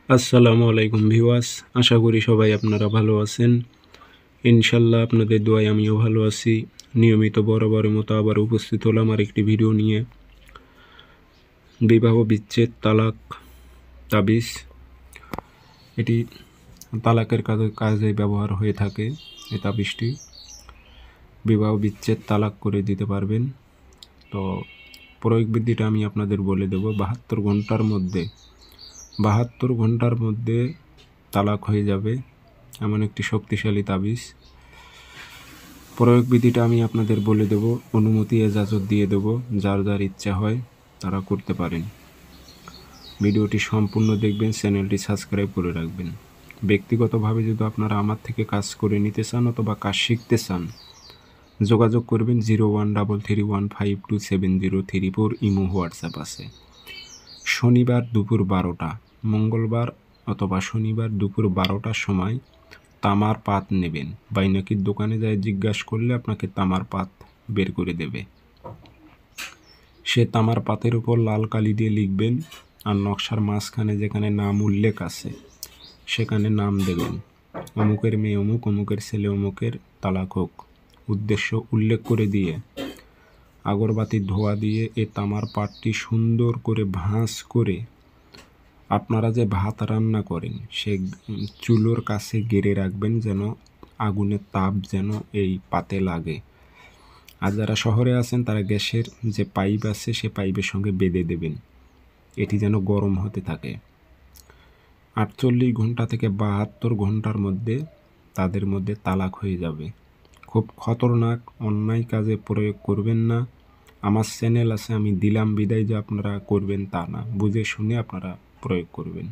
আসসালামু আলাইকুম ভিউয়ার্স, আশা করি সবাই আপনারা ভালো আছেন। ইনশাল্লাহ আপনাদের দোয়ায় আমিও ভালো আছি। নিয়মিত বরাবরের মতো আবার উপস্থিত হলাম আর একটি ভিডিও নিয়ে। বিবাহ বিচ্ছেদ তালাক তাবিজ, এটি তালাকের কাজে ব্যবহার হয়ে থাকে। এই তাবিজটি বিবাহ বিচ্ছেদ তালাক করে দিতে পারবেন। তো প্রয়োগ বিধিটা আমি আপনাদের বলে দেব। 72 ঘন্টার মধ্যে তালাক হয়ে যাবে এমন একটি শক্তিশালী তাবিজ। প্রয়োগ বিধিটা আমি আপনাদের বলে দেব, অনুমতি এজাজত দিয়ে দেব। যার যার ইচ্ছা হয় তারা করতে পারেন। ভিডিওটি সম্পূর্ণ দেখবেন, চ্যানেলটি সাবস্ক্রাইব করে রাখবেন। ব্যক্তিগতভাবে যদি আপনারা আমার থেকে কাজ করে নিতে চান অথবা কাজ শিখতে চান, যোগাযোগ করবেন 0133152703 ইমো হোয়াটসঅ্যাপ আছে। শনিবার দুপুর 12টা, মঙ্গলবার অথবা শনিবার দুপুর 12টার সময় তামার পাত নেবেন। বাইনাকির দোকানে যায় জিজ্ঞাসা করলে আপনাকে তামার পাত বের করে দেবে। সে তামার পাতের উপর লাল কালি দিয়ে লিখবেন, আর নকশার মাঝখানে যেখানে নাম উল্লেখ আছে সেখানে নাম দেবেন। অমুকের মেয়ে অমুক, অমুকের ছেলে অমুকের, তালাক হোক। উদ্দেশ্য উল্লেখ করে দিয়ে আগরবাতির ধোঁয়া দিয়ে এই তামার পাতটি সুন্দর করে ভাঁজ করে আপনারা যে ভাত রান্না করেন সে চুলোর কাছে গেড়ে রাখবেন, যেন আগুনের তাপ যেন এই পাতে লাগে। আর যারা শহরে আছেন তারা গ্যাসের যে পাইপ আছে সে পাইপের সঙ্গে বেঁধে দেবেন, এটি যেন গরম হতে থাকে। 48 ঘন্টা থেকে 72 ঘন্টার মধ্যে তাদের মধ্যে তালাক হয়ে যাবে। খুব খতরনাক, অন্যায় কাজে প্রয়োগ করবেন না। আমার চ্যানেল আছে, আমি দিলাম বিদায় যে আপনারা করবেন তা না, বুঝে শুনে আপনারা প্রয়োগ করবেন।